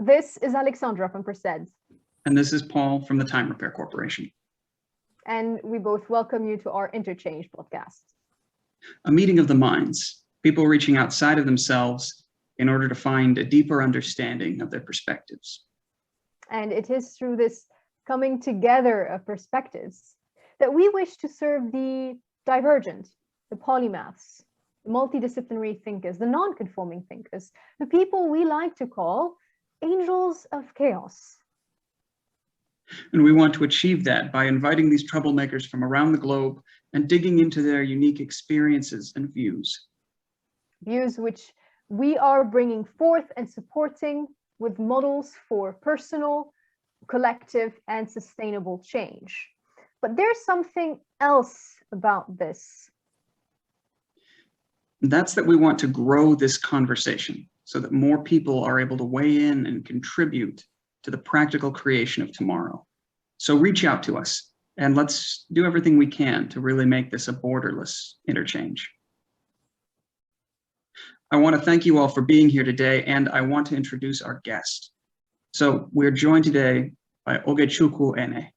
This is Alexandra from Persed. And this is Paul from the Time Repair Corporation. And we both welcome you to our Interchange podcast. A meeting of the minds, people reaching outside of themselves in order to find a deeper understanding of their perspectives. And it is through this coming together of perspectives that we wish to serve the divergent, the polymaths, the multidisciplinary thinkers, the non-conforming thinkers, the people we like to call angels of chaos. And we want to achieve that by inviting these troublemakers from around the globe and digging into their unique experiences and views. Views which we are bringing forth and supporting with models for personal, collective, and sustainable change. But there's something else about this. That's that we want to grow this conversation so that more people are able to weigh in and contribute to the practical creation of tomorrow. So reach out to us and let's do everything we can to really make this a borderless interchange. I want to thank you all for being here today, and I want to introduce our guest. So we're joined today by Ogechukwu Eneh,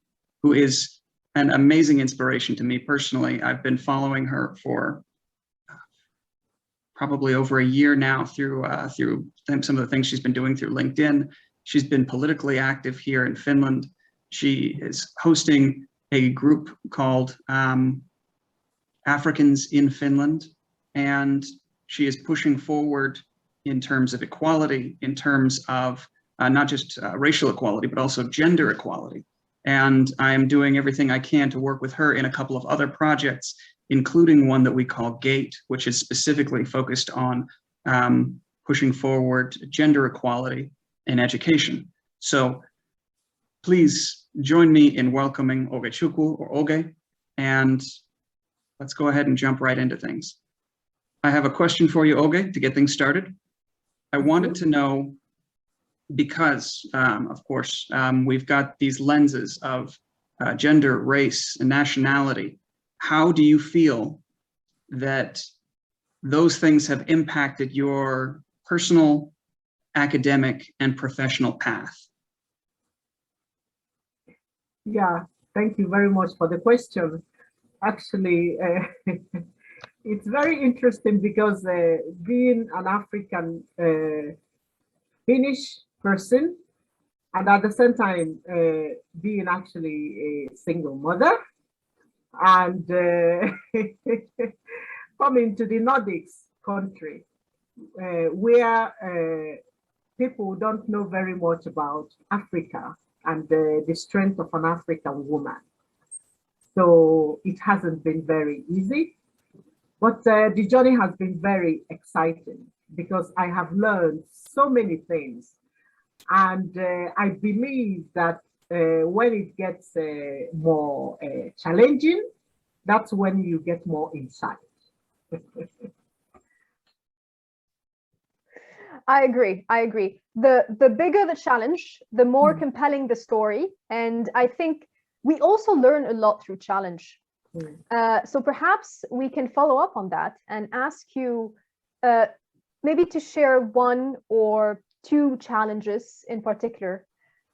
who is an amazing inspiration to me personally. I've been following her for probably over a year now through some of the things she's been doing through LinkedIn. She's been politically active here in Finland. She is hosting a group called Africans in Finland, and she is pushing forward in terms of equality, in terms of not just racial equality, but also gender equality. And I am doing everything I can to work with her in a couple of other projects, including one that we call GATE, which is specifically focused on pushing forward gender equality in education. So please join me in welcoming Ogechukwu, or Oge, and let's go ahead and jump right into things. I have a question for you, Oge, to get things started. I wanted to know, because of course, we've got these lenses of gender, race, and nationality. How do you feel that those things have impacted your personal, academic, and professional path? Yeah, thank you very much for the question. Actually, it's very interesting because being an African Finnish person, and at the same time being actually a single mother, and coming to the Nordics country, where people don't know very much about Africa and the strength of an African woman. So it hasn't been very easy, but the journey has been very exciting because I have learned so many things. And I believe that when it gets more challenging, that's when you get more insight. I agree. The bigger the challenge, the more compelling the story. And I think we also learn a lot through challenge. So perhaps we can follow up on that and ask you maybe to share one or two challenges in particular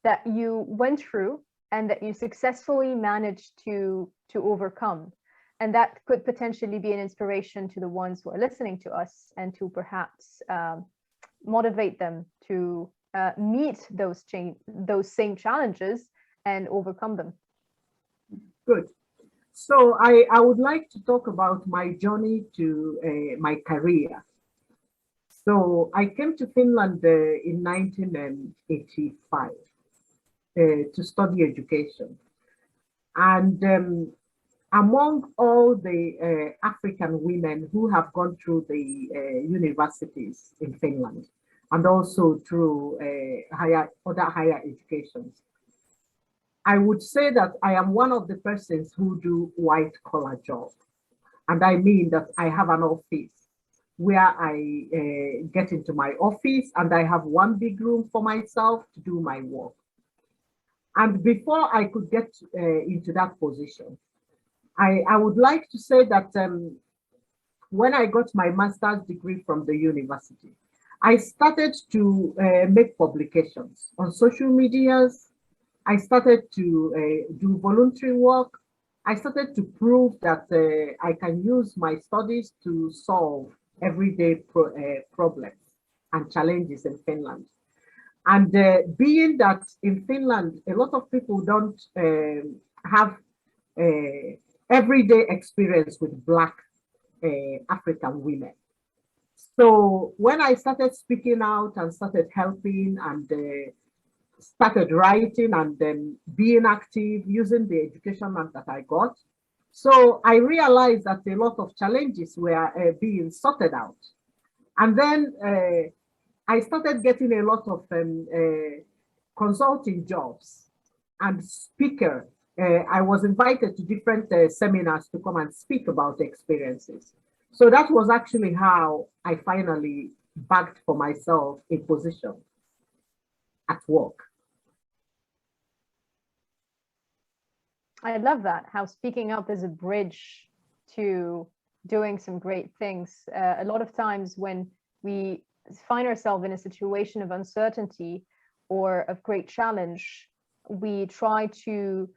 that you went through and that you successfully managed to overcome. And that could potentially be an inspiration to the ones who are listening to us and to perhaps motivate them to meet those same challenges and overcome them. Good. So I would like to talk about my journey to my career. So I came to Finland in 1985 to study education. And among all the African women who have gone through the universities in Finland and also through other higher educations, I would say that I am one of the persons who do white collar job. And I mean that I have an office where I get into my office and I have one big room for myself to do my work. And before I could get into that position, I would like to say that when I got my master's degree from the university, I started to make publications on social medias. I started to do voluntary work. I started to prove that I can use my studies to solve everyday problems and challenges in Finland. And being that in Finland, a lot of people don't have everyday experience with Black African women. So when I started speaking out and started helping and started writing and then being active using the education that I got, so I realized that a lot of challenges were being sorted out. And then I started getting a lot of consulting jobs and speaker. I was invited to different seminars to come and speak about experiences. So that was actually how I finally bagged for myself a position at work. I love that, how speaking up is a bridge to doing some great things. A lot of times when we find ourselves in a situation of uncertainty or of great challenge, we try to,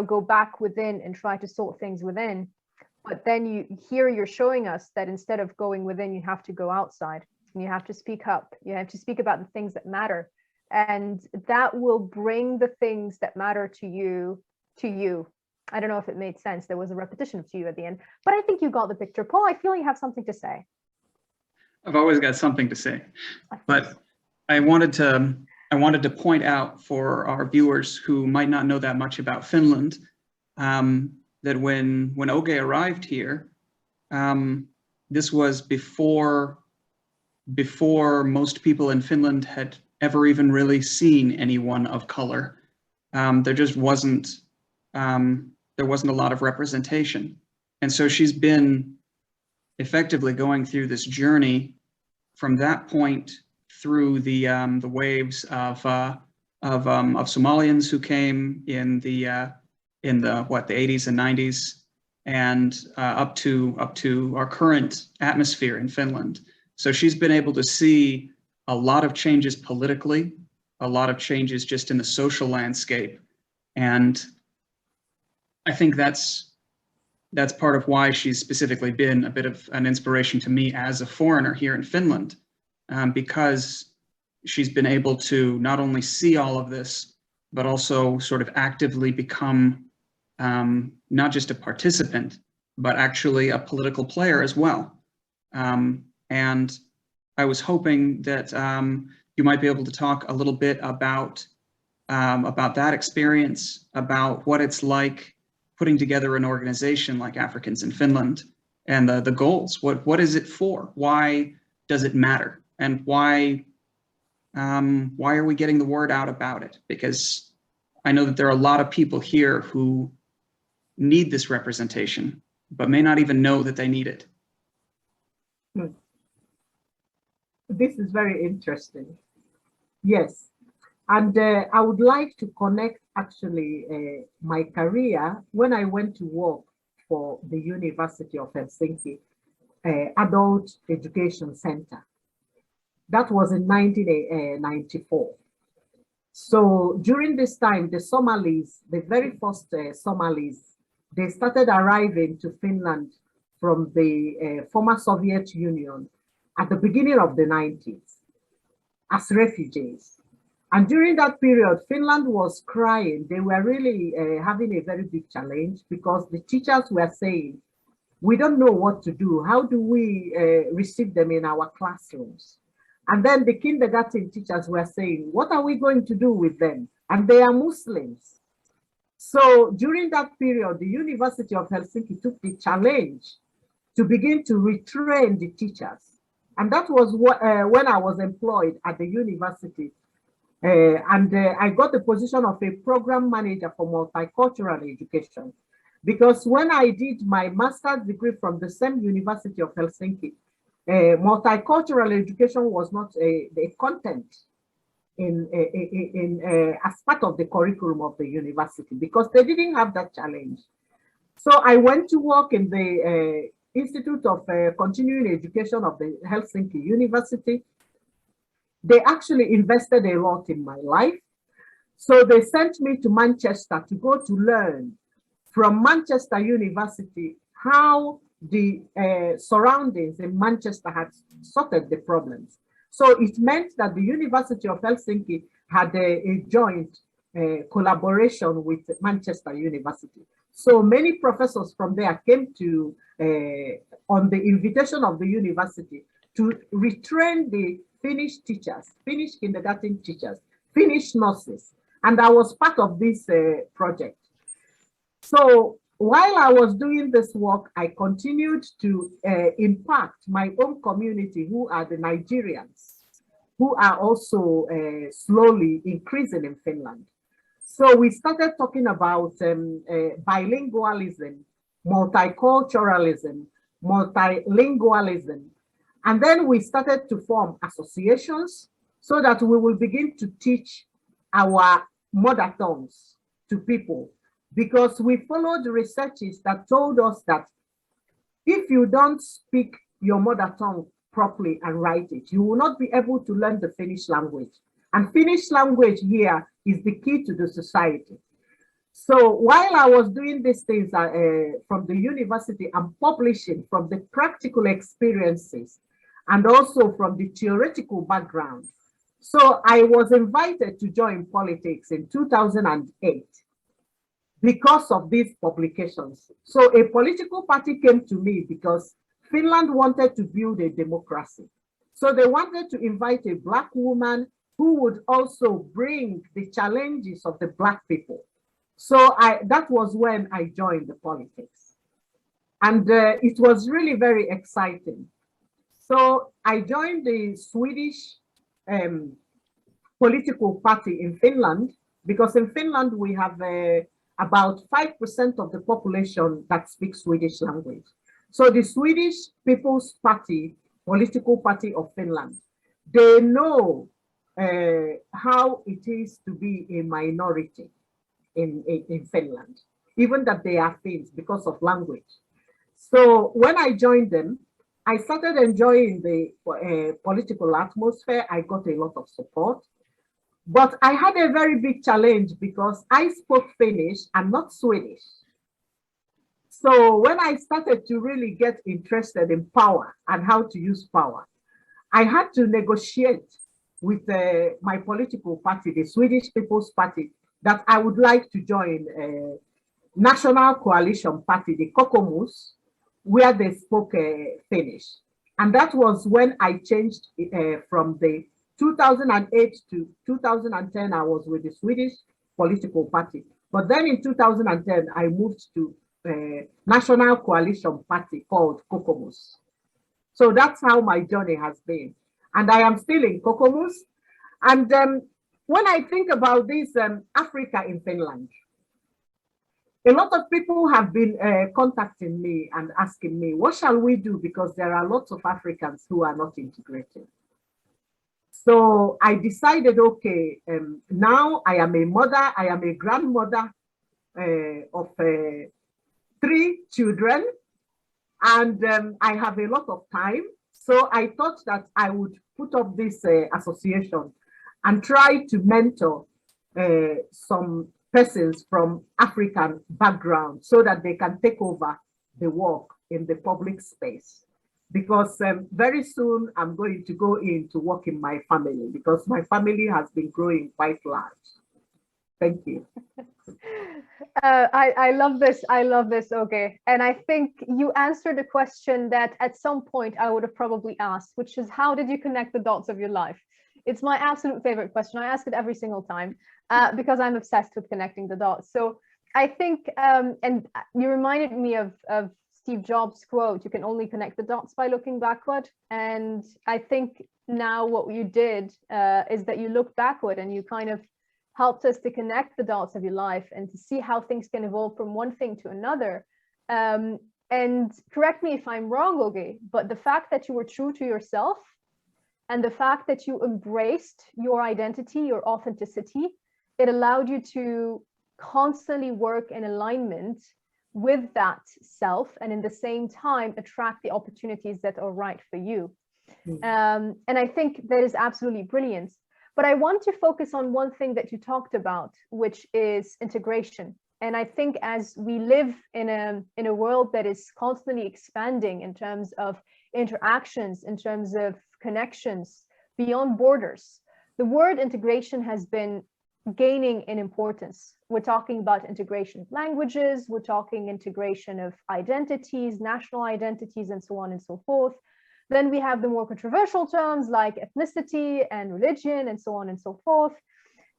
go back within and try to sort things within. But then you're showing us that instead of going within, you have to go outside and you have to speak up. You have to speak about the things that matter. And that will bring the things that matter to you. I don't know if it made sense. There was a repetition of "to you" at the end, but I think you got the picture. Paul, I feel you have something to say. I've always got something to say, but I wanted to point out for our viewers who might not know that much about Finland, that when Oge arrived here, this was before most people in Finland had ever even really seen anyone of color. There just wasn't a lot of representation, and so she's been effectively going through this journey from that point through the waves of Somalians who came in the 80s and 90s, and up to our current atmosphere in Finland. So she's been able to see a lot of changes politically, a lot of changes just in the social landscape, and I think that's part of why she's specifically been a bit of an inspiration to me as a foreigner here in Finland, because she's been able to not only see all of this, but also sort of actively become not just a participant, but actually a political player as well. And I was hoping that you might be able to talk a little bit about that experience, about what it's like putting together an organization like Africans in Finland, and the goals. What is it for? Why does it matter? And why are we getting the word out about it? Because I know that there are a lot of people here who need this representation, but may not even know that they need it. This is very interesting. Yes. And I would like to connect actually my career when I went to work for the University of Helsinki Adult Education Center. That was in 1994. So during this time, the Somalis, the very first Somalis, they started arriving to Finland from the former Soviet Union at the beginning of the 90s as refugees. And during that period, Finland was crying. They were really having a very big challenge because the teachers were saying, we don't know what to do. How do we receive them in our classrooms? And then the kindergarten teachers were saying, what are we going to do with them? And they are Muslims. So during that period, the University of Helsinki took the challenge to begin to retrain the teachers. And that was when I was employed at the university. I got the position of a program manager for multicultural education. Because when I did my master's degree from the same University of Helsinki, multicultural education was not a content as part of the curriculum of the university because they didn't have that challenge. So I went to work in the Institute of Continuing Education of the Helsinki University. They actually invested a lot in my life. So they sent me to Manchester to go to learn from Manchester University how the surroundings in Manchester had sorted the problems. So it meant that the University of Helsinki had a joint collaboration with Manchester University. So many professors from there came to, on the invitation of the university, to retrain the Finnish teachers, Finnish kindergarten teachers, Finnish nurses. And I was part of this project. So while I was doing this work, I continued to impact my own community, who are the Nigerians, who are also slowly increasing in Finland. So we started talking about bilingualism, multiculturalism, multilingualism. And then we started to form associations so that we will begin to teach our mother tongues to people, because we followed researches that told us that if you don't speak your mother tongue properly and write it, you will not be able to learn the Finnish language. And Finnish language here is the key to the society. So while I was doing these things from the university, I'm publishing from the practical experiences and also from the theoretical background. So I was invited to join politics in 2008 because of these publications. So a political party came to me because Finland wanted to build a democracy. So they wanted to invite a Black woman who would also bring the challenges of the Black people. So that was when I joined the politics. And it was really very exciting. So I joined the Swedish political party in Finland, because in Finland we have about 5% of the population that speaks Swedish language. So the Swedish People's Party, political party of Finland, they know how it is to be a minority in Finland, even that they are Finns because of language. So when I joined them, I started enjoying the political atmosphere. I got a lot of support. But I had a very big challenge because I spoke Finnish and not Swedish. So when I started to really get interested in power and how to use power, I had to negotiate with my political party, the Swedish People's Party, that I would like to join a national coalition party, the Kokoomus, where they spoke Finnish. And that was when I changed from the 2008 to 2010, I was with the Swedish political party. But then in 2010, I moved to a national coalition party called Kokoomus. So that's how my journey has been. And I am still in Kokoomus. And when I think about this Africa in Finland, a lot of people have been contacting me and asking me, what shall we do? Because there are lots of Africans who are not integrated. So I decided, okay, now I am a mother, I am a grandmother of 3 children, and I have a lot of time. So I thought that I would put up this association and try to mentor some persons from African background so that they can take over the work in the public space. Because very soon I'm going to go in to work in my family, because my family has been growing quite large. Thank you. I love this. I love this. Okay. And I think you answered a question that at some point I would have probably asked, which is, how did you connect the dots of your life? It's my absolute favorite question. I ask it every single time because I'm obsessed with connecting the dots. So I think, and you reminded me of Steve Jobs' quote, you can only connect the dots by looking backward. And I think now what you did is that you looked backward and you kind of helped us to connect the dots of your life and to see how things can evolve from one thing to another. And correct me if I'm wrong, Oge, but the fact that you were true to yourself and the fact that you embraced your identity, your authenticity, it allowed you to constantly work in alignment with that self and in the same time attract the opportunities that are right for you. And I think that is absolutely brilliant. But I want to focus on one thing that you talked about, which is integration. And I think as we live in a world that is constantly expanding in terms of interactions, in terms of connections beyond borders, the word integration has been gaining in importance. We're talking about integration of languages, we're talking integration of identities, national identities, and so on and so forth. Then we have the more controversial terms like ethnicity and religion and so on and so forth.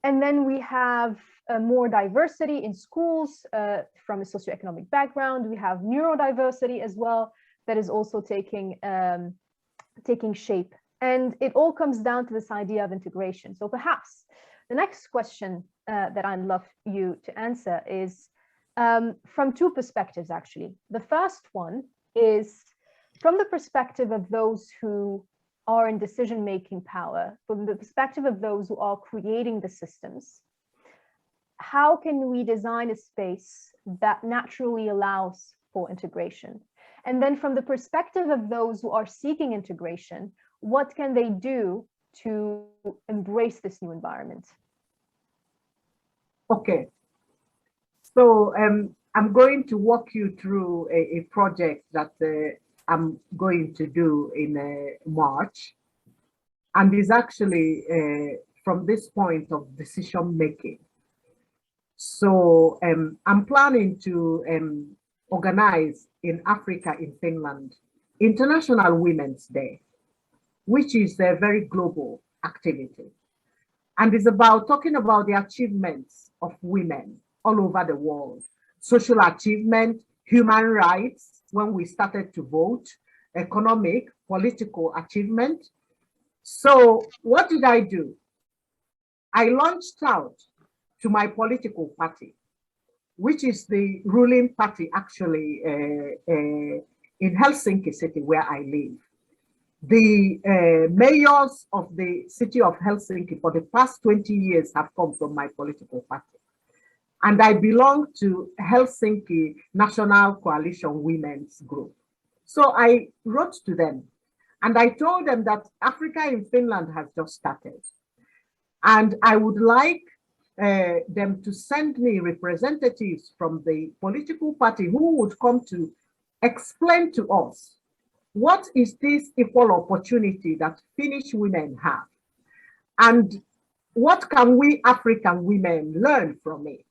And then we have more diversity in schools from a socioeconomic background. We have neurodiversity as well that is also taking shape. And it all comes down to this idea of integration. So perhaps the next question that I'd love you to answer is from two perspectives, actually. The first one is from the perspective of those who are in decision-making power, from the perspective of those who are creating the systems. How can we design a space that naturally allows for integration? And then from the perspective of those who are seeking integration, what can they do to embrace this new environment? Okay, so I'm going to walk you through a project that I'm going to do in March, and is actually from this point of decision making. So I'm planning to organize in Africa, in Finland, International Women's Day, which is a very global activity. And it's about talking about the achievements of women all over the world, social achievement, human rights, when we started to vote, economic, political achievement. So what did I do? I launched out to my political party, which is the ruling party actually in Helsinki city where I live. The mayors of the city of Helsinki for the past 20 years have come from my political party. And I belong to Helsinki National Coalition Women's Group. So I wrote to them and I told them that Africa in Finland has just started. And I would like them to send me representatives from the political party who would come to explain to us what is this equal opportunity that Finnish women have, and what can we African women learn from it,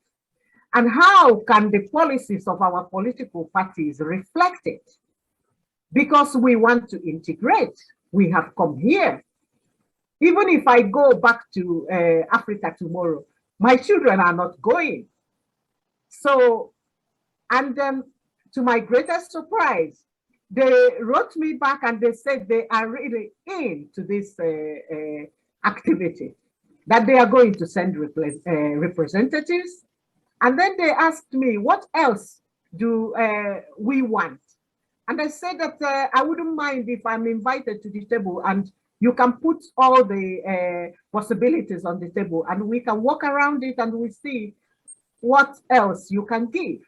and how can the policies of our political parties reflect it? Because we want to integrate, we have come here. Even if I go back to Africa tomorrow, my children are not going. So, and to my greatest surprise, they wrote me back and they said they are really into this activity, that they are going to send representatives. And then they asked me, what else do we want? And I said that I wouldn't mind if I'm invited to the table and you can put all the possibilities on the table and we can walk around it and we see what else you can give.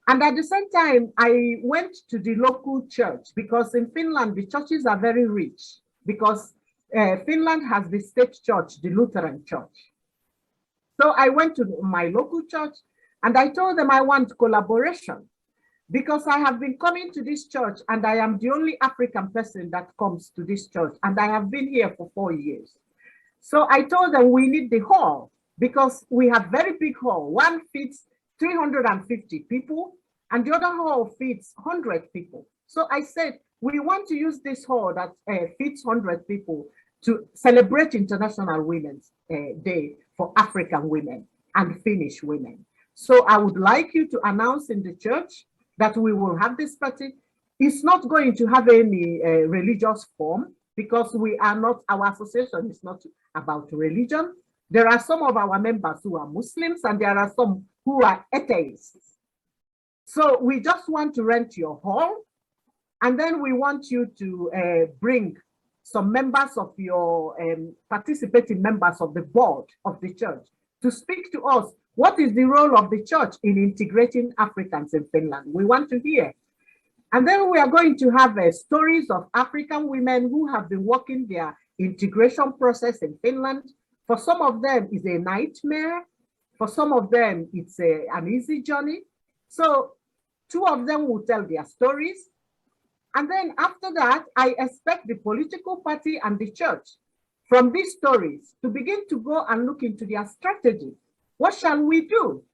And at the same time, I went to the local church because in Finland, the churches are very rich because Finland has the state church, the Lutheran church. So I went to my local church and I told them I want collaboration because I have been coming to this church and I am the only African person that comes to this church and I have been here for 4 years. So I told them we need the hall because we have very big hall. One fits 350 people and the other hall fits 100 people. So I said, we want to use this hall that fits 100 people to celebrate International Women's Day for African women and Finnish women. So I would like you to announce in the church that we will have this party. It's not going to have any religious form because we are not, our association is not about religion. There are some of our members who are Muslims and there are some who are atheists. So we just want to rent your hall and then we want you to bring some members of your participating members of the board of the church to speak to us. What is the role of the church in integrating Africans in Finland? We want to hear. And then we are going to have stories of African women who have been working their integration process in Finland. For some of them, it's a nightmare. For some of them, it's an easy journey. So 2 of them will tell their stories. And then after that, I expect the political party and the church from these stories to begin to go and look into their strategy. What shall we do?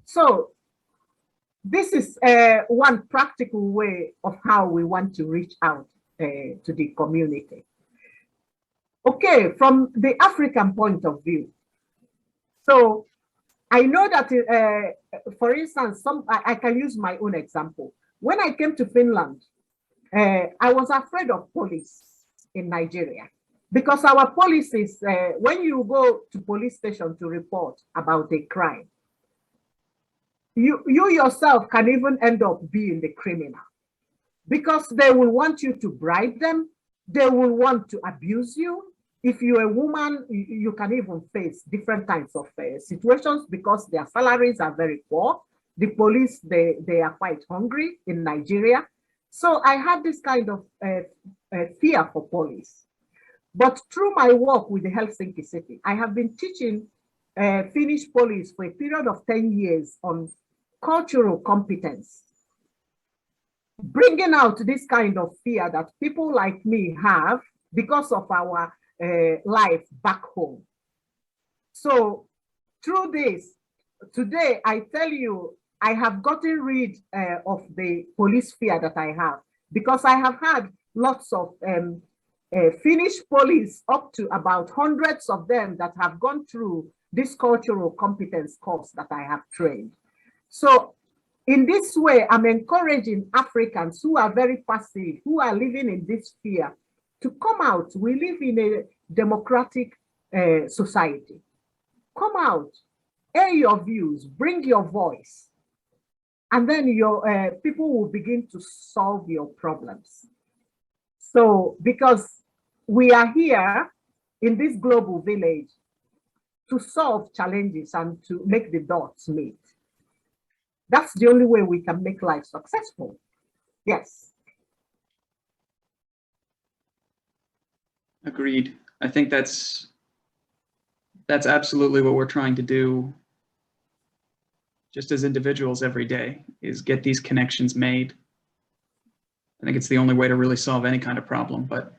So this is one practical way of how we want to reach out to the community. Okay, from the African point of view. So I know that, for instance, I can use my own example. When I came to Finland, I was afraid of police in Nigeria because our police is, when you go to police station to report about a crime, you yourself can even end up being the criminal because they will want you to bribe them. They will want to abuse you. If you're a woman, you can even face different types of situations because their salaries are very poor. The police, they are quite hungry in Nigeria. So I had this kind of fear for police. But through my work with the Helsinki city, I have been teaching Finnish police for a period of 10 years on cultural competence, bringing out this kind of fear that people like me have because of our life back home. So through this, today I tell you, I have gotten rid of the police fear that I have because I have had lots of Finnish police, up to about hundreds of them that have gone through this cultural competence course that I have trained. So in this way, I'm encouraging Africans who are very passive, who are living in this fear, to come out. We live in a democratic society. Come out, air your views, bring your voice, and then your people will begin to solve your problems. So, because we are here in this global village to solve challenges and to make the dots meet. That's the only way we can make life successful. Yes. Agreed. I think that's absolutely what we're trying to do just as individuals every day, is get these connections made. I think it's the only way to really solve any kind of problem, but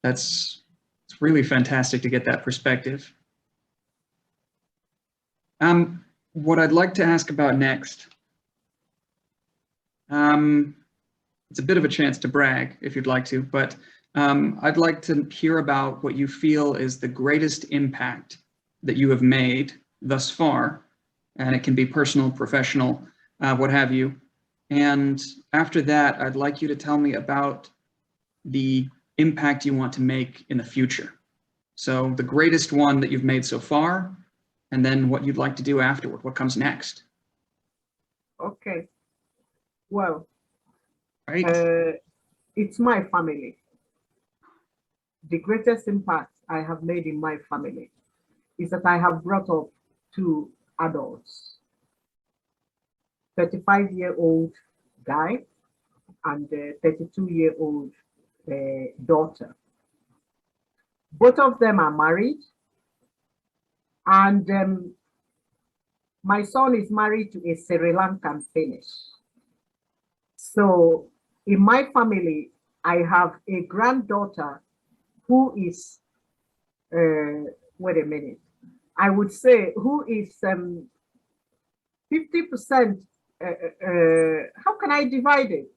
it's really fantastic to get that perspective. What I'd like to ask about next, it's a bit of a chance to brag if you'd like to, but I'd like to hear about what you feel is the greatest impact that you have made thus far, and it can be personal, professional, what have you. And after that, I'd like you to tell me about the impact you want to make in the future. So the greatest one that you've made so far, and then what you'd like to do afterward, what comes next. Okay. Well, right. It's my family. The greatest impact I have made in my family is that I have brought up 2 adults, 35-year-old guy and a 32-year-old daughter. Both of them are married, and my son is married to a Sri Lankan Finnish. So in my family, I have a granddaughter who is, wait a minute, I would say who is 50%, how can I divide it?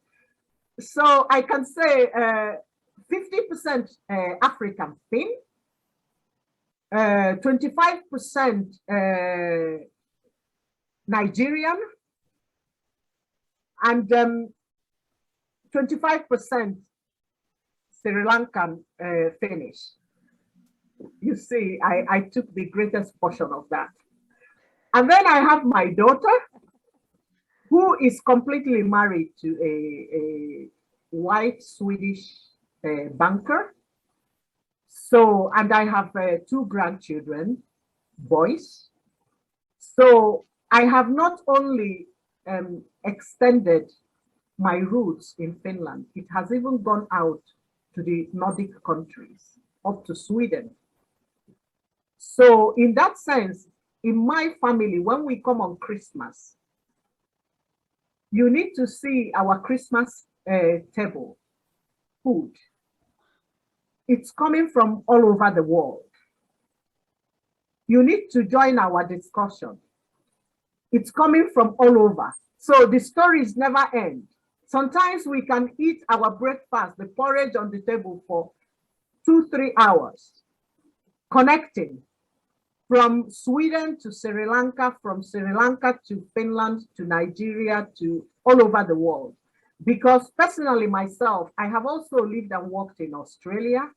So I can say 50% African Finn, 25% Nigerian, and 25% Sri Lankan Finnish. You see, I took the greatest portion of that. And then I have my daughter, who is completely married to a white Swedish banker. So, and I have 2 grandchildren, boys. So I have not only extended my roots in Finland. It has even gone out to the Nordic countries, up to Sweden. So in that sense, in my family, when we come on Christmas, you need to see our Christmas table, food. It's coming from all over the world. You need to join our discussion. It's coming from all over. So the stories never end. Sometimes we can eat our breakfast, the porridge on the table for 2-3 hours, connecting from Sweden to Sri Lanka, from Sri Lanka to Finland, to Nigeria, to all over the world. Because personally myself, I have also lived and worked in Australia.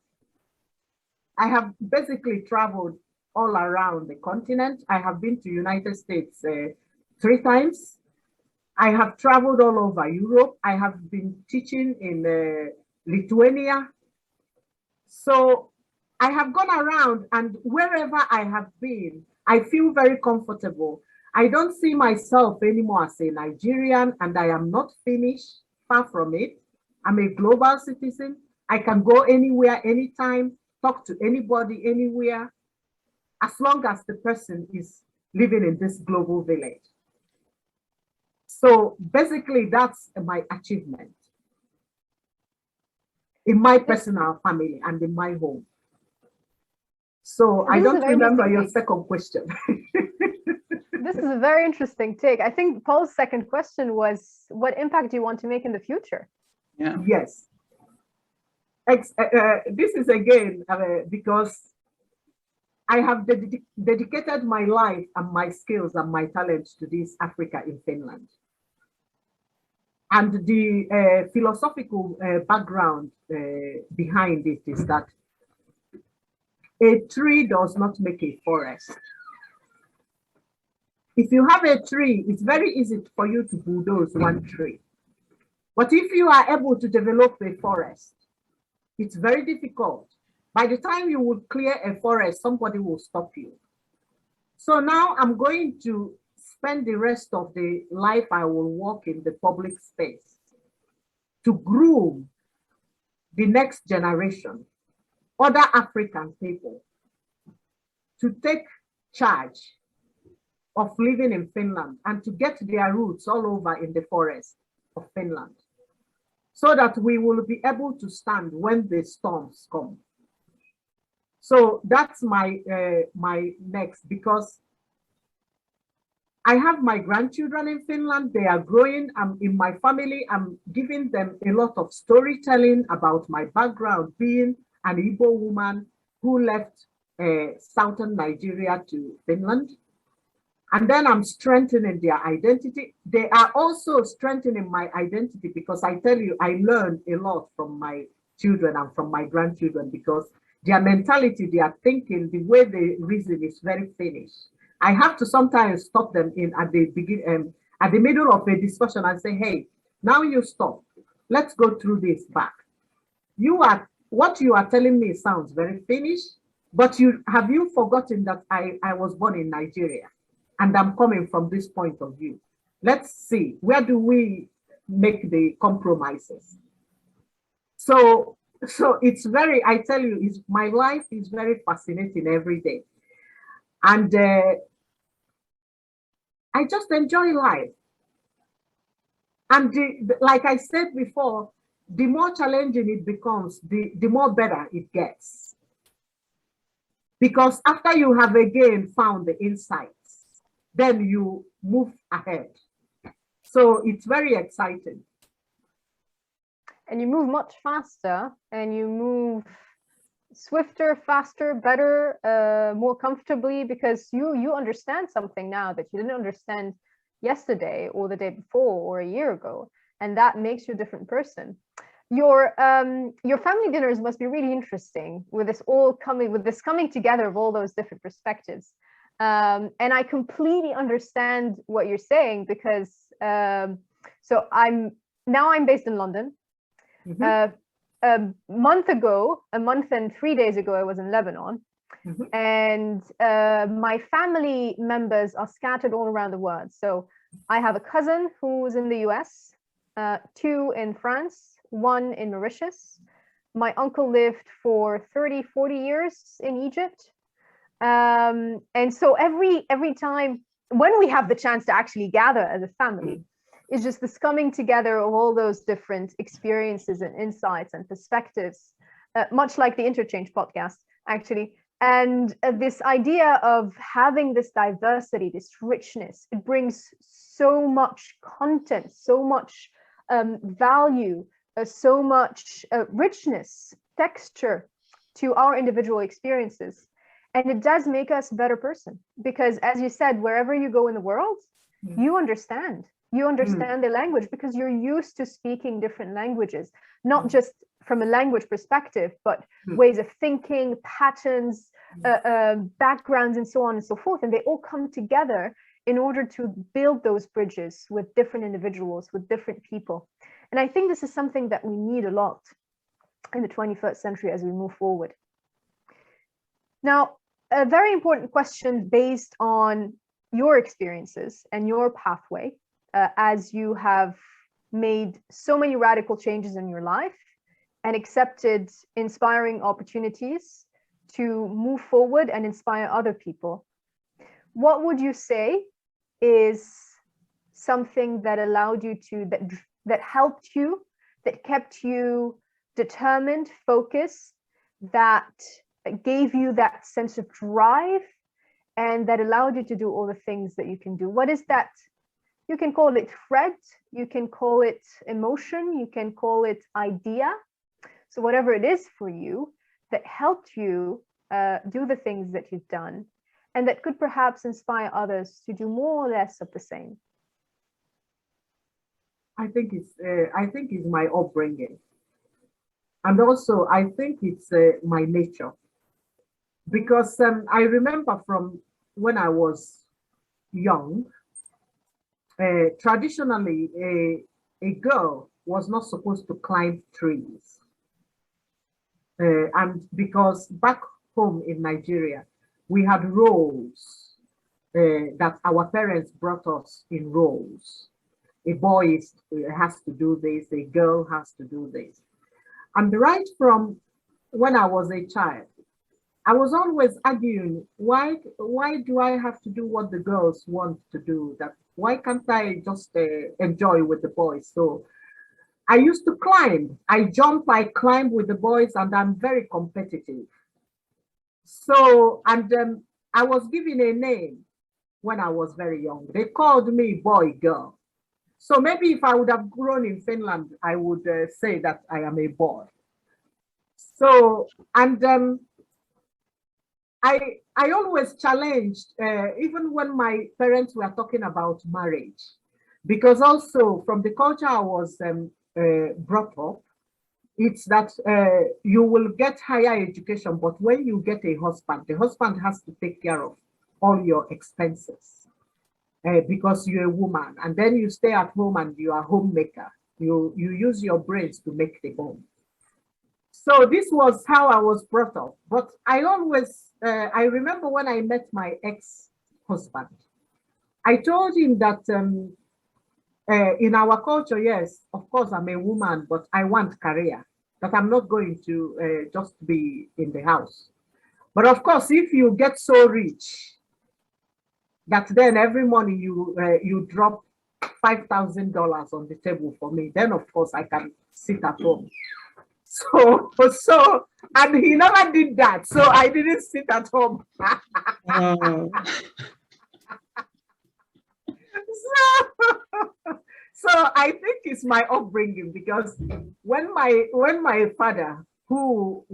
I have basically traveled all around the continent. I have been to United States 3 times. I have traveled all over Europe. I have been teaching in Lithuania. So I have gone around, and wherever I have been, I feel very comfortable. I don't see myself anymore as a Nigerian, and I am not Finnish, far from it. I'm a global citizen. I can go anywhere, anytime, talk to anybody, anywhere, as long as the person is living in this global village. So basically, that's my achievement in my personal family and in my home. So I don't remember your second question. This is a very interesting take. I think Paul's second question was, what impact do you want to make in the future? Yeah. Yes. This is again because I have dedicated my life and my skills and my talents to this Africa in Finland. And the philosophical background behind it is that a tree does not make a forest. If you have a tree, it's very easy for you to bulldoze one tree. But if you are able to develop a forest, it's very difficult. By the time you would clear a forest, somebody will stop you. So now I'm going to spend the rest of the life I will work in the public space to groom the next generation, other African people, to take charge of living in Finland and to get their roots all over in the forest of Finland, so that we will be able to stand when the storms come. So that's my my next, because I have my grandchildren in Finland. They are growing. I'm in my family. I'm giving them a lot of storytelling about my background, being an Igbo woman who left southern Nigeria to Finland. And then I'm strengthening their identity. They are also strengthening my identity, because I tell you, I learned a lot from my children and from my grandchildren, because their mentality, their thinking, the way they reason is very Finnish. I have to sometimes stop them at the middle of a discussion and say, hey, now you stop. Let's go through this back. What you are telling me sounds very Finnish, but have you forgotten that I was born in Nigeria and I'm coming from this point of view? Let's see, where do we make the compromises? So it's very, I tell you, my life is very fascinating every day. And I just enjoy life. And like I said before, the more challenging it becomes, the more better it gets. Because after you have again found the insights, then you move ahead. So it's very exciting. And you move much faster, and you move swifter, faster, better, more comfortably, because you understand something now that you didn't understand yesterday or the day before or a year ago, and that makes you a different person. Your family dinners must be really interesting with this coming together of all those different perspectives. And I completely understand what you're saying, because so I'm based in London. Mm-hmm. A month and 3 days ago, I was in Lebanon. Mm-hmm. And my family members are scattered all around the world. So I have a cousin who's in the US. 2 in France, 1 in Mauritius. My uncle lived for 30, 40 years in Egypt. And so every time when we have the chance to actually gather as a family, it's just this coming together of all those different experiences and insights and perspectives, much like the Interchange podcast, actually. And this idea of having this diversity, this richness, it brings so much content, so much value, so much richness, texture to our individual experiences. And it does make us a better person because, as you said, wherever you go in the world, you understand the language because you're used to speaking different languages, not just from a language perspective, but ways of thinking, patterns, backgrounds, and so on and so forth. And they all come together in order to build those bridges with different individuals, with different people. And I think this is something that we need a lot in the 21st century as we move forward. Now, a very important question based on your experiences and your pathway, as you have made so many radical changes in your life and accepted inspiring opportunities to move forward and inspire other people. What would you say is something that allowed you to, that helped you, that kept you determined, focused, that gave you that sense of drive and that allowed you to do all the things that you can do? What is that? You can call it thread, you can call it emotion, you can call it idea. So whatever it is for you that helped you do the things that you've done and that could perhaps inspire others to do more or less of the same. I think it's my upbringing. And also I think it's my nature. Because I remember from when I was young, traditionally, a girl was not supposed to climb trees. And because back home in Nigeria, we had roles that our parents brought us in roles. A boy has to do this, a girl has to do this. And right from when I was a child, I was always arguing, why do I have to do what the girls want to do? That why can't I just enjoy with the boys? So I used to climb. I jump, I climb with the boys, and I'm very competitive. So, and I was given a name when I was very young. They called me boy girl. So maybe if I would have grown in Finland, I would say that I am a boy. So, and I always challenged, even when my parents were talking about marriage, because also from the culture I was brought up, it's that you will get higher education, but when you get a husband, the husband has to take care of all your expenses because you're a woman, and then you stay at home and you are a homemaker. You use your brains to make the home. So this was how I was brought up. But I always, I remember when I met my ex-husband, I told him that in our culture, yes, of course, I'm a woman, but I want career, that I'm not going to just be in the house. But of course, if you get so rich that then every morning you drop $5,000 on the table for me, then of course I can sit at home. So, and he never did that. So I didn't sit at home. So I think it's my upbringing, because when my father, who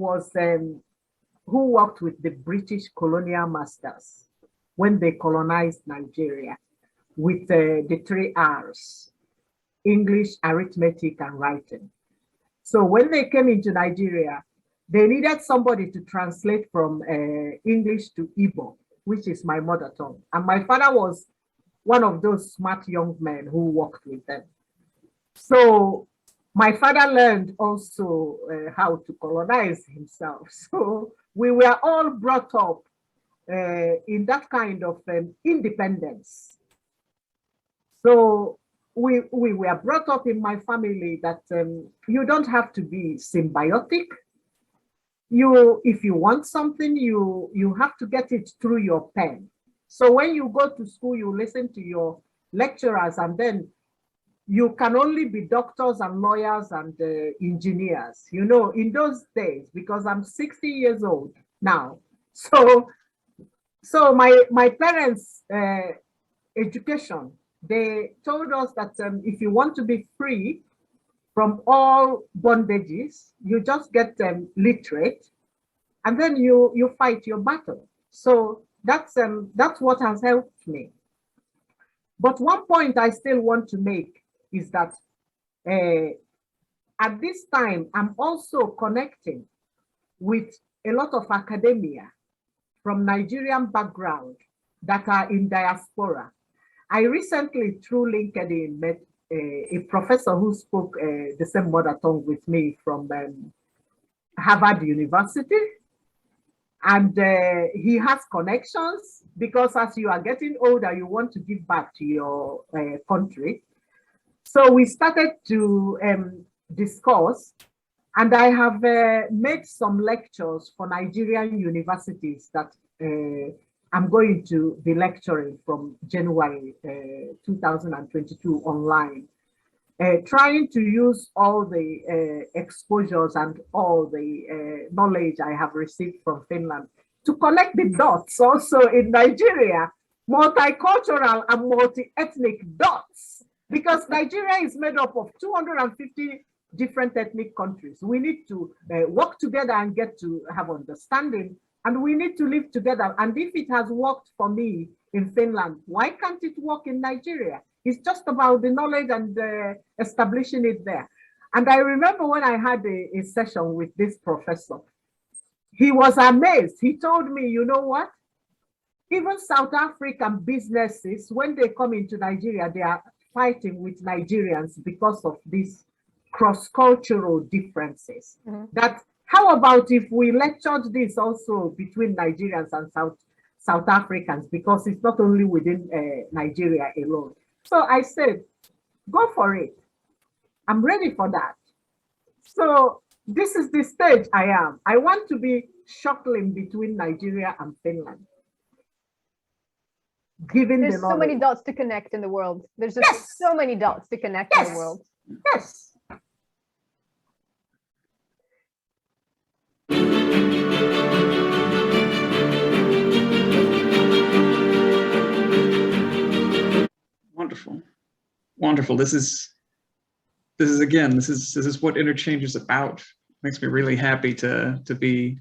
worked with the British colonial masters when they colonized Nigeria with the 3 R's, English, arithmetic, and writing. So when they came into Nigeria, they needed somebody to translate from English to Igbo, which is my mother tongue. And my father was one of those smart young men who worked with them. So my father learned also how to colonize himself. So we were all brought up in that kind of independence. So we were brought up in my family that you don't have to be symbiotic. If you want something, you have to get it through your pen. So when you go to school, you listen to your lecturers, and then you can only be doctors and lawyers and engineers, you know, in those days, because I'm 60 years old now. So my parents' education, they told us that if you want to be free from all bondages, you just get literate, and then you fight your battle. So that's what has helped me. But one point I still want to make is that at this time, I'm also connecting with a lot of academia from Nigerian background that are in diaspora. I recently, through LinkedIn, met a professor who spoke the same mother tongue with me from Harvard University. And he has connections, because as you are getting older, you want to give back to your country. So we started to discuss, and I have made some lectures for Nigerian universities that I'm going to be lecturing from January 2022 online, trying to use all the exposures and all the knowledge I have received from Finland to connect the dots also in Nigeria, multicultural and multi-ethnic dots, because Nigeria is made up of 250 different ethnic countries. We need to work together and get to have understanding, and we need to live together. And if it has worked for me in Finland, why can't it work in Nigeria? It's just about the knowledge and establishing it there. And I remember when I had a session with this professor, he was amazed. He told me, you know what? Even South African businesses, when they come into Nigeria, they are fighting with Nigerians because of these cross-cultural differences. Mm-hmm. That how about if we lectured this also between Nigerians and South Africans, because it's not only within Nigeria alone. So I said, go for it. I'm ready for that. So this is the stage I am. I want to be shuttling between Nigeria and Finland. There's so many dots to connect in the world. There's just so many dots to connect in the world. Yes. Wonderful, wonderful. This is what interchange is about. Makes me really happy to be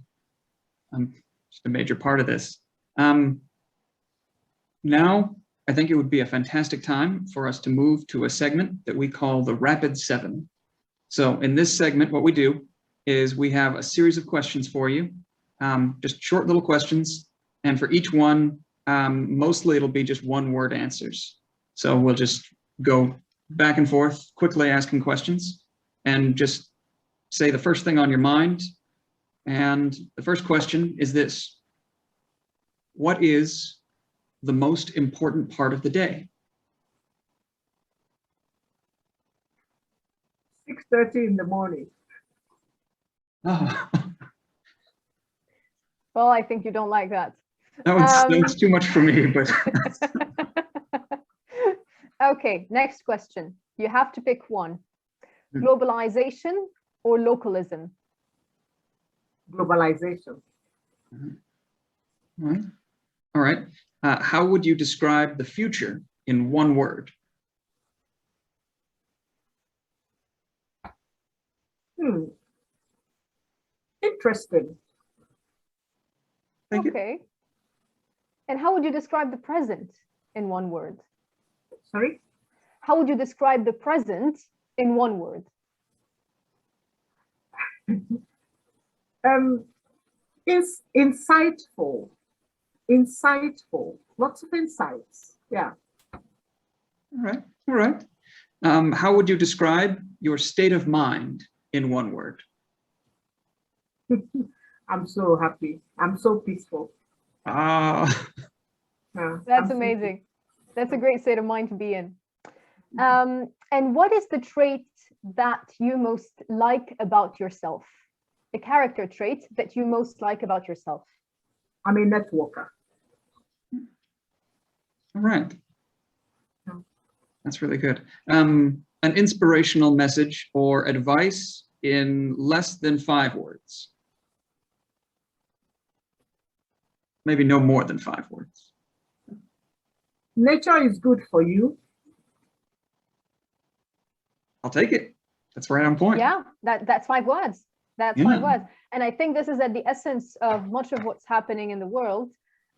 just a major part of this. Now, I think it would be a fantastic time for us to move to a segment that we call the Rapid 7. So in this segment, what we do is we have a series of questions for you, just short little questions. And for each one, mostly it'll be just one-word answers. So we'll just go back and forth, quickly asking questions, and just say the first thing on your mind. And the first question is this: what is the most important part of the day? 6:30 in the morning. Oh. Well, I think you don't like that. That's too much for me, but. Okay, next question. You have to pick one. Globalization or localism? Globalization. All right. How would you describe the future in one word? Interesting. Okay. And how would you describe the present in one word? Sorry? How would you describe the present in one word? It's insightful. Insightful. Lots of insights. Yeah. All right. All right. How would you describe your state of mind in one word? I'm so happy. I'm so peaceful. Ah. That's amazing. That's a great state of mind to be in. And what is the trait that you most like about yourself? The character trait that you most like about yourself? I'm a networker. All right. That's really good. An inspirational message or advice in less than 5 words. Maybe no more than 5 words. Nature is good for you. I'll take it. That's right on point. Yeah, that's 5 words. That's 5 words. And I think this is at the essence of much of what's happening in the world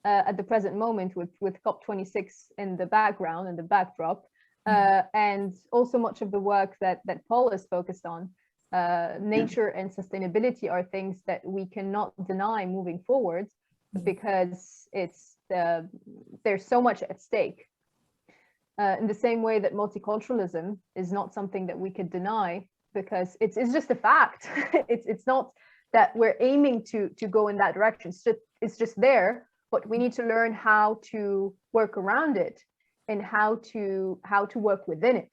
at the present moment with COP26 in the background and the backdrop. And also much of the work that Paul is focused on. Nature and sustainability are things that we cannot deny moving forward because there's so much at stake. In the same way that multiculturalism is not something that we could deny because it's just a fact. It's not that we're aiming to go in that direction. It's just there, but we need to learn how to work around it and how to work within it.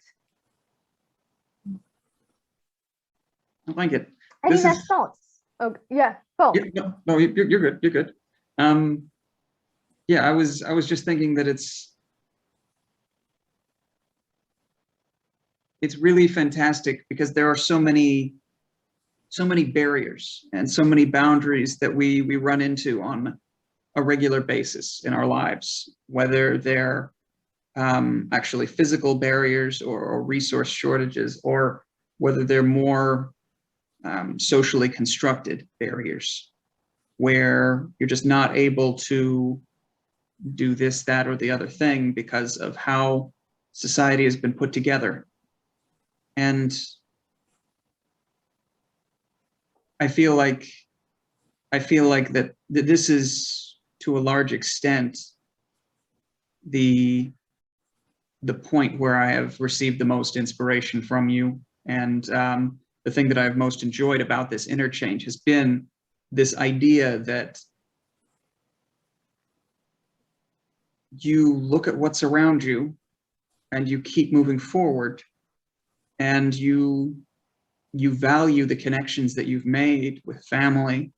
I like it. Any last thoughts? Oh, yeah, Paul. Yeah, no, you're good. You're good. Yeah, I was just thinking that it's really fantastic because there are so many barriers and so many boundaries that we run into on a regular basis in our lives, whether they're actually physical barriers or resource shortages, or whether they're more socially constructed barriers where you're just not able to do this, that, or the other thing because of how society has been put together. And I feel like that this is, to a large extent, the point where I have received the most inspiration from you. And the thing that I've most enjoyed about this interchange has been this idea that you look at what's around you and you keep moving forward, and you value the connections that you've made with family,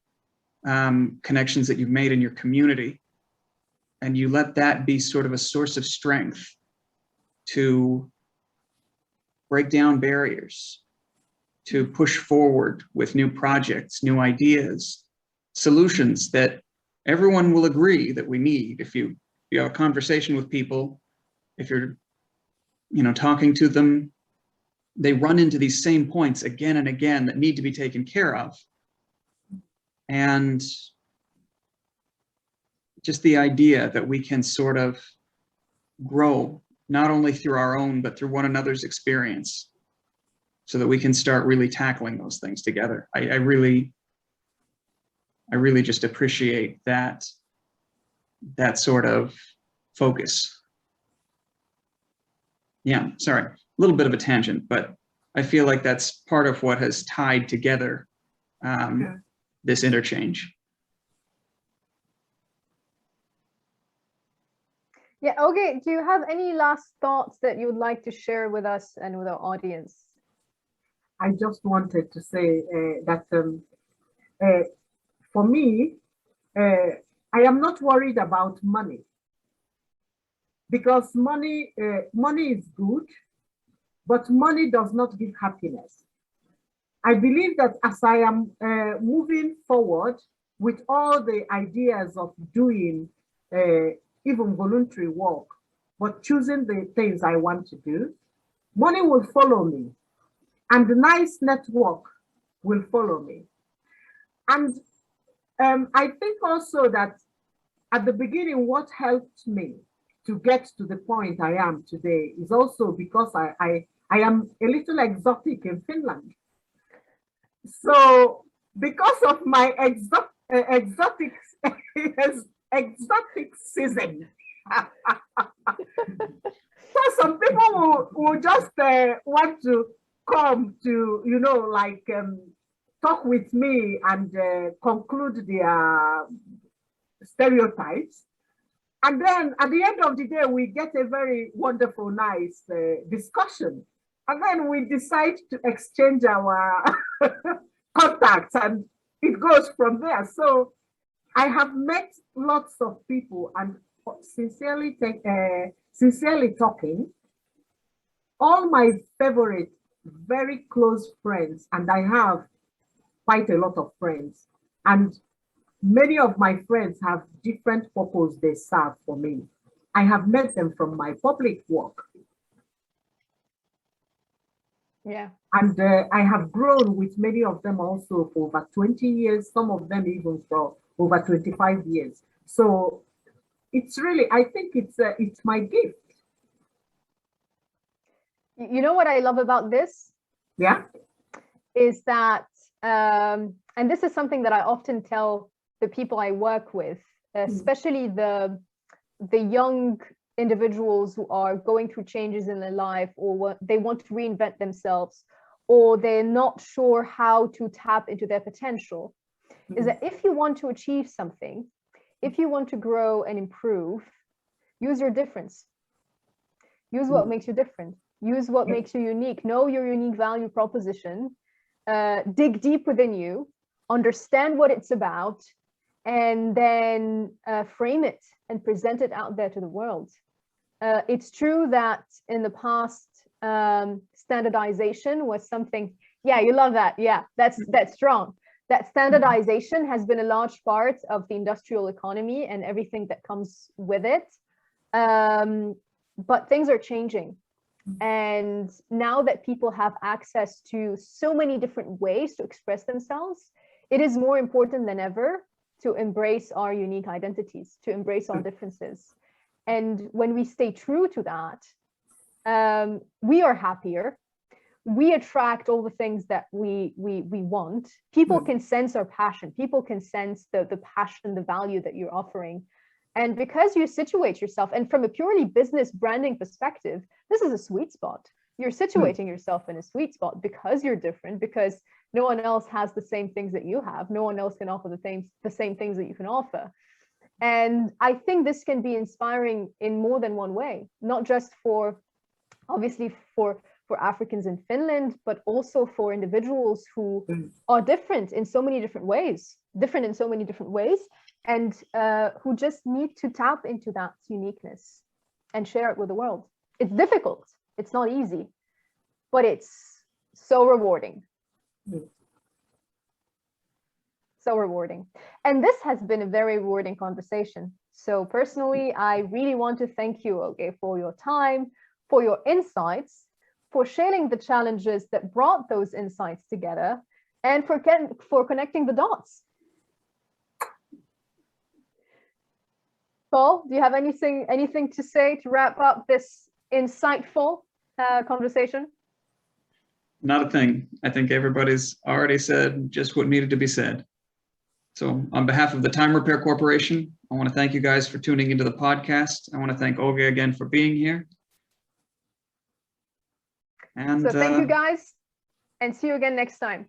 connections that you've made in your community, and you let that be sort of a source of strength to break down barriers, to push forward with new projects, new ideas, solutions that everyone will agree that we need. If you have a conversation with people, if you're talking to them, they run into these same points again and again that need to be taken care of. And just the idea that we can sort of grow, not only through our own, but through one another's experience, so that we can start really tackling those things together. I really just appreciate that sort of focus. Yeah, sorry, a little bit of a tangent, but I feel like that's part of what has tied together this interchange. Yeah, okay, do you have any last thoughts that you would like to share with us and with our audience? I just wanted to say that for me, I am not worried about money, because money is good, but money does not give happiness. I believe that as I am moving forward with all the ideas of doing even voluntary work, but choosing the things I want to do, money will follow me, and the nice network will follow me. And I think also that at the beginning, what helped me to get to the point I am today is also because I am a little exotic in Finland. So because of my exoticism, so some people will just want to come to, talk with me and conclude their stereotypes. And then at the end of the day, we get a very wonderful, nice discussion. And then we decide to exchange our contacts, and it goes from there. So I have met lots of people, and sincerely talking, all my favorite, very close friends, and I have quite a lot of friends, and many of my friends have different purpose they serve for me. I have met them from my public work. Yeah. And I have grown with many of them also for over 20 years, some of them even for over 25 years. So it's really, I think it's my gift. You know what I love about this? Yeah. Is that, and this is something that I often tell the people I work with, especially the young individuals who are going through changes in their life, or they want to reinvent themselves, or they're not sure how to tap into their potential, is that if you want to achieve something, if you want to grow and improve, use your difference. Use what makes you different. Use what makes you unique. Know your unique value proposition. Dig deep within you. Understand what it's about, and then frame it and present it out there to the world. It's true that in the past, standardization was something. Yeah, you love that. Yeah, that's strong. That standardization has been a large part of the industrial economy and everything that comes with it. But things are changing. And now that people have access to so many different ways to express themselves, it is more important than ever to embrace our unique identities, to embrace our differences. And when we stay true to that, we are happier. We attract all the things that we want. People can sense our passion. People can sense the passion, the value that you're offering. And because you situate yourself, and from a purely business branding perspective, this is a sweet spot. You're situating yourself in a sweet spot because you're different, because no one else has the same things that you have. No one else can offer the same things that you can offer. And I think this can be inspiring in more than one way, not just obviously for Africans in Finland, but also for individuals who are different in so many different ways, and who just need to tap into that uniqueness and share it with the world. It's difficult. It's not easy, but it's so rewarding. So rewarding. And this has been a very rewarding conversation. So personally, I really want to thank you, Oge, for your time, for your insights, for sharing the challenges that brought those insights together, and for connecting the dots. Paul, do you have anything to say to wrap up this insightful conversation? Not a thing. I think everybody's already said just what needed to be said. So on behalf of the Time Repair Corporation, I want to thank you guys for tuning into the podcast. I want to thank Oge again for being here. And so thank you guys, and see you again next time.